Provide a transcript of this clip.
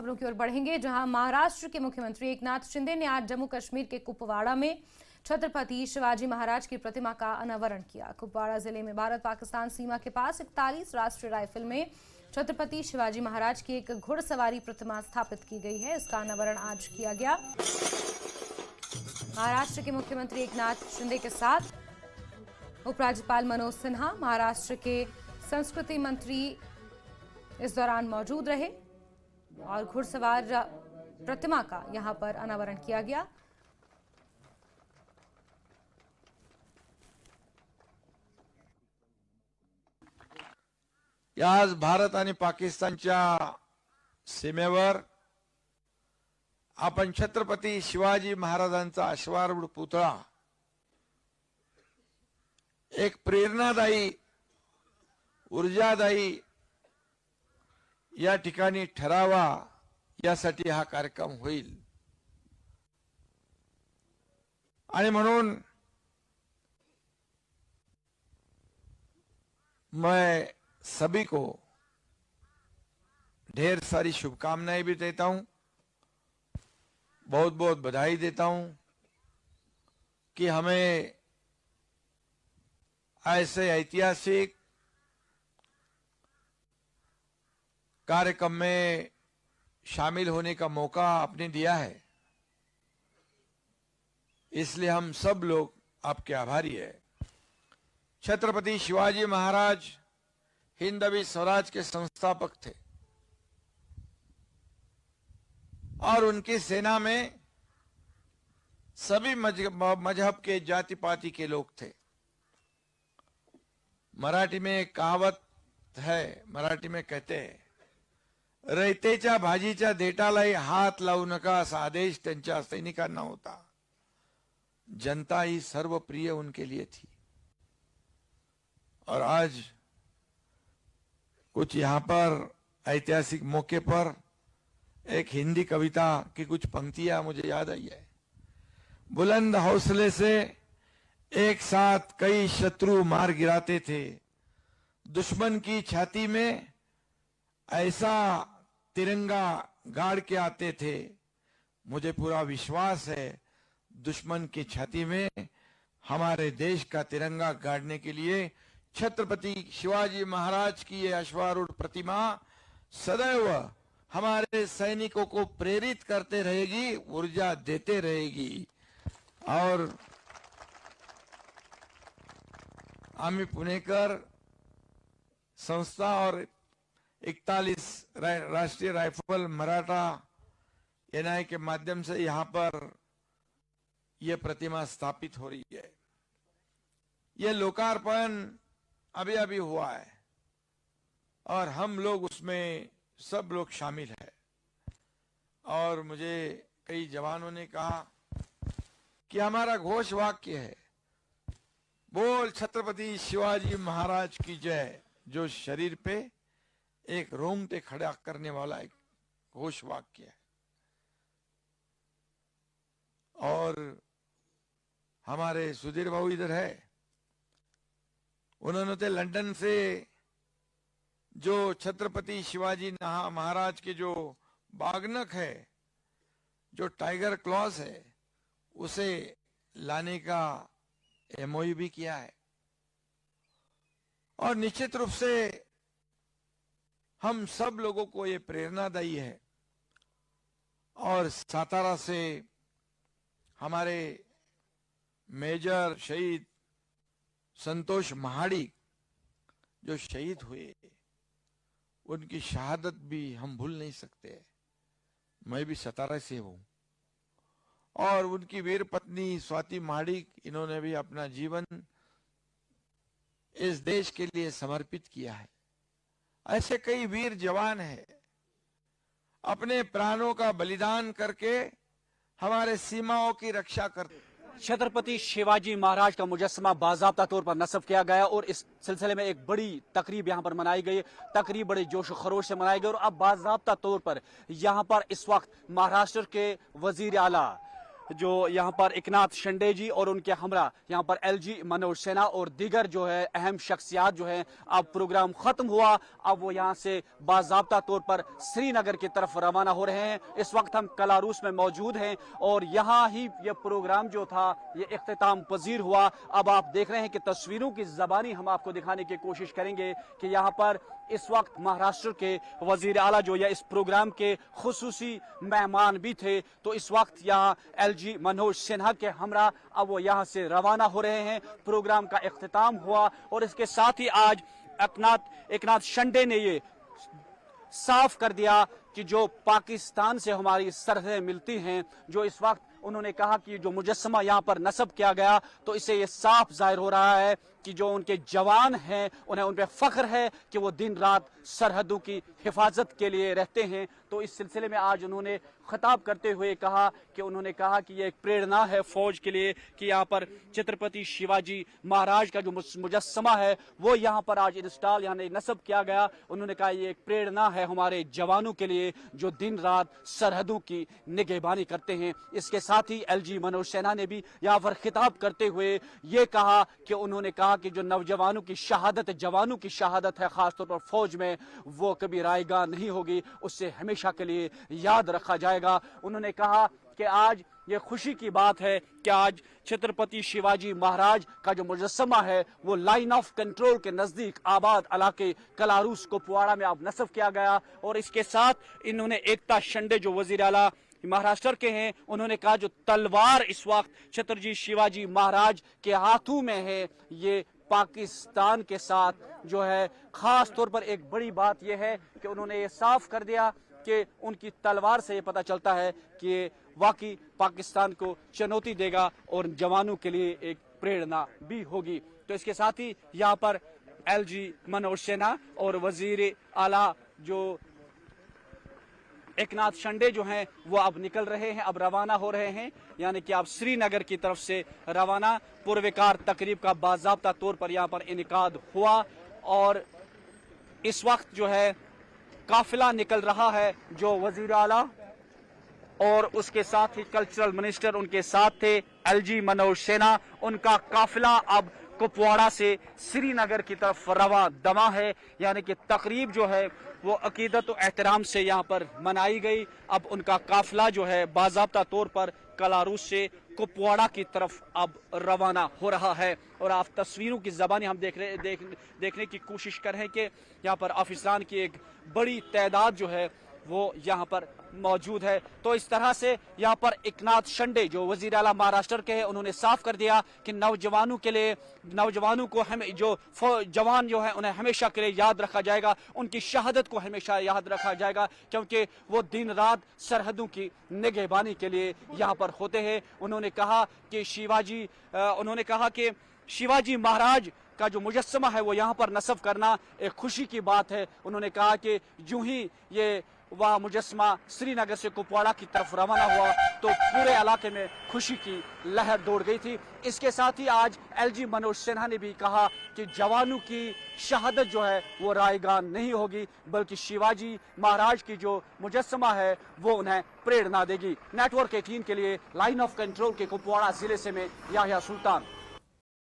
खबरों की ओर बढ़ेंगे, जहां महाराष्ट्र के मुख्यमंत्री एकनाथ शिंदे ने आज जम्मू कश्मीर के कुपवाड़ा में छत्रपति शिवाजी महाराज की प्रतिमा का अनावरण किया। कुपवाड़ा जिले में भारत पाकिस्तान सीमा के पास 41 राष्ट्रीय राइफल में छत्रपति शिवाजी महाराज की एक घुड़सवारी प्रतिमा स्थापित की गई है। इसका अनावरण आज किया गया। महाराष्ट्र के मुख्यमंत्री एकनाथ शिंदे के साथ उपराज्यपाल मनोज सिन्हा, महाराष्ट्र के संस्कृति मंत्री इस दौरान मौजूद रहे और घुड़सवार प्रतिमा का यहां पर अनावरण किया गया। आज भारत आणि पाकिस्तानच्या सीमेवर आपण छत्रपती शिवाजी महाराजांचा अश्वारूढ पुतळा एक प्रेरणादायी, ऊर्जादायी या ठिकाणी ठरावा, यासाठी हा कार्यक्रम होईल। आणि म्हणून मैं सभी को ढेर सारी शुभकामनाएं भी देता हूं, बहुत बहुत बधाई देता हूं कि हमें ऐसे ऐतिहासिक कार्यक्रम में शामिल होने का मौका आपने दिया है। इसलिए हम सब लोग आपके आभारी हैं। छत्रपति शिवाजी महाराज हिंदवी स्वराज के संस्थापक थे और उनकी सेना में सभी मजहब के, जाति पाति के लोग थे। मराठी में एक कहावत है, मराठी में कहते हैं, रयतेच्या भाजीच्या देठालाही हात लावू नका असा आदेश त्यांच्या सैनिकांना होता। जनता ही सर्वप्रिय उनके लिए थी। और आज कुछ यहां पर ऐतिहासिक मौके पर एक हिंदी कविता की कुछ पंक्तियां मुझे याद आई है। बुलंद हौसले से एक साथ कई शत्रु मार गिराते थे, दुश्मन की छाती में ऐसा तिरंगा गाड़ के आते थे। मुझे पूरा विश्वास है दुश्मन की छाती में हमारे देश का तिरंगा गाड़ने के लिए छत्रपति शिवाजी महाराज की ये अश्वारूढ़ प्रतिमा सदैव हमारे सैनिकों को प्रेरित करते रहेगी, ऊर्जा देते रहेगी। और आम्ही पुणेकर संस्था और 41 राष्ट्रीय राइफल मराठा एनआई के माध्यम से यहां पर यह प्रतिमा स्थापित हो रही है। यह लोकार्पण अभी अभी हुआ है और हम लोग उसमें सब लोग शामिल हैं। और मुझे कई जवानों ने कहा कि हमारा घोष वाक्य है, बोल छत्रपति शिवाजी महाराज की जय, जो शरीर पे एक रोंगटे खड़ा करने वाला एक घोष वाक्य है। और हमारे सुधीर बाबू इधर है, उन्होंने तो लंदन से जो छत्रपति शिवाजी महाराज के जो बागनक है, जो टाइगर क्लॉज है, उसे लाने का एमओयू भी किया है। और निश्चित रूप से हम सब लोगों को ये प्रेरणादायी है। और सातारा से हमारे मेजर शहीद संतोष महाडिक जो शहीद हुए, उनकी शहादत भी हम भूल नहीं सकते। मैं भी सतारा से हूं और उनकी वीर पत्नी स्वाति महाडिक, इन्होंने भी अपना जीवन इस देश के लिए समर्पित किया है। ऐसे कई वीर जवान हैं, अपने प्राणों का बलिदान करके हमारे सीमाओं की रक्षा करते। छत्रपति शिवाजी महाराज का मुजस्समा बाज़ाब्ता तौर पर नस्ब किया गया और इस सिलसिले में एक बड़ी तकरीब यहां पर मनाई गई। तकरीब बड़े जोश खरोश से मनाई गई और अब बाज़ाब्ता तौर पर यहां पर इस वक्त महाराष्ट्र के वजीर आला जो यहाँ पर एकनाथ शिंदे जी और उनके हमरा यहाँ पर एलजी मनोज सिन्हा और दीगर जो है अहम शख्सियात जो है, अब प्रोग्राम खत्म हुआ, अब वो यहाँ से बाज़ाब्ता तौर पर श्रीनगर की तरफ रवाना हो रहे हैं। इस वक्त हम कलारूस में मौजूद हैं और यहाँ ही ये प्रोग्राम जो था ये इख्तिताम पजीर हुआ। अब आप देख रहे हैं कि तस्वीरों की ज़बानी हम आपको दिखाने की कोशिश करेंगे कि यहाँ पर इस वक्त महाराष्ट्र के वजीर आला जो या इस प्रोग्राम के खुसूसी मेहमान भी थे, तो इस वक्त यहाँ एलजी मनोज सिन्हा के हमरा अब वो यहाँ से रवाना हो रहे हैं। प्रोग्राम का इख्तिताम हुआ और इसके साथ ही आज एकनाथ शिंदे ने ये साफ कर दिया कि जो पाकिस्तान से हमारी सरहदें मिलती हैं, जो इस वक्त उन्होंने कहा कि जो मुजस्समा यहाँ पर नस्ब किया गया, तो इससे ये साफ जाहिर हो रहा है कि जो उनके जवान हैं उन्हें उन पर फख्र है कि वो दिन रात सरहदों की हिफाजत के लिए रहते हैं। तो इस सिलसिले में आज उन्होंने खिताब करते हुए कहा कि ये एक प्रेरणा है फौज के लिए कि यहाँ पर छत्रपति शिवाजी महाराज का जो मुजस्समा है वो यहाँ पर आज इंस्टॉल यानी नस्ब किया गया। उन्होंने कहा ये एक प्रेरणा है हमारे जवानों के लिए जो दिन रात सरहदों की निगहबानी करते हैं। इसके साथ ही एलजी मनोज सिन्हा ने भी यहाँ पर खिताब करते हुए ये कहा कि उन्होंने कहा कि जो नौजवानों की शहादत, जवानों की शहादत है खासतौर पर फौज में, वो कभी रायगा नहीं होगी, उससे हमेशा के लिए याद रखा जाएगा। उन्होंने कहा कि आज ये खुशी की बात है कि आज छत्रपति शिवाजी महाराज का जो मुजस्समा है वो लाइन ऑफ कंट्रोल के नजदीक आबाद इलाके कलारूस कुपवाड़ा में अब नस्ब किया गया। और इसके साथ इन्होंने एकनाथ शिंदे जो वजीर आला महाराष्ट्र के हैं, उन्होंने कहा जो तलवार इस वक्त छत्रपति शिवाजी महाराज के हाथों में है, ये पाकिस्तान के साथ जो है खास तौर पर एक बड़ी बात यह है कि उन्होंने ये साफ कर दिया कि उनकी तलवार से ये पता चलता है कि ये वाकई पाकिस्तान को चुनौती देगा और जवानों के लिए एक प्रेरणा भी होगी। तो इसके साथ ही यहाँ पर एलजी मनोज सिन्हा और वजीर आला जो एकनाथ शिंदे जो हैं वो अब निकल रहे हैं, अब रवाना हो रहे हैं, यानी कि अब श्रीनगर की तरफ से रवाना। पूर्वकार तकरीब का बाज़ाब्ता तौर पर यहाँ पर इनेकाद हुआ और इस वक्त जो है काफिला निकल रहा है। जो वजीर आला और उसके साथ ही कल्चरल मिनिस्टर उनके साथ थे एलजी मनोज सिन्हा, उनका काफिला अब कुपवाड़ा से श्रीनगर की तरफ रवा दमा है। यानी कि तकरीब जो है वो अकीदत और एहतराम से यहाँ पर मनाई गई। अब उनका काफिला जो है बाज़ाब्ता तौर पर कलारूस से कुपवाड़ा की तरफ अब रवाना हो रहा है। और आप तस्वीरों की ज़बानी हम देखने की कोशिश कर रहे हैं कि यहाँ पर अफसरान की एक बड़ी तादाद जो है वो यहाँ पर मौजूद है। तो इस तरह से यहाँ पर एकनाथ शिंदे जो वजीर आला महाराष्ट्र के हैं, उन्होंने साफ कर दिया कि नौजवानों के लिए, नौजवानों को हम जो जवान जो है उन्हें हमेशा के लिए याद रखा जाएगा, उनकी शहादत को हमेशा याद रखा जाएगा, क्योंकि वो दिन रात सरहदों की निगहबानी के लिए यहाँ पर होते हैं। उन्होंने कहा कि शिवाजी महाराज का जो मुजस्समा है वो यहाँ पर नस्ब करना एक खुशी की बात है। उन्होंने कहा कि यूं ही ये वह मुजस्समा श्रीनगर से कुपवाड़ा की तरफ रवाना हुआ तो पूरे इलाके में खुशी की लहर दौड़ गई थी। इसके साथ ही आज एलजी मनोज सिन्हा ने भी कहा कि जवानों की शहादत जो है वो रायगान नहीं होगी, बल्कि शिवाजी महाराज की जो मुजस्समा है वो उन्हें प्रेरणा देगी। नेटवर्क 18 के लिए लाइन ऑफ कंट्रोल के कुपवाड़ा जिले से मैं याह्या सुल्तान।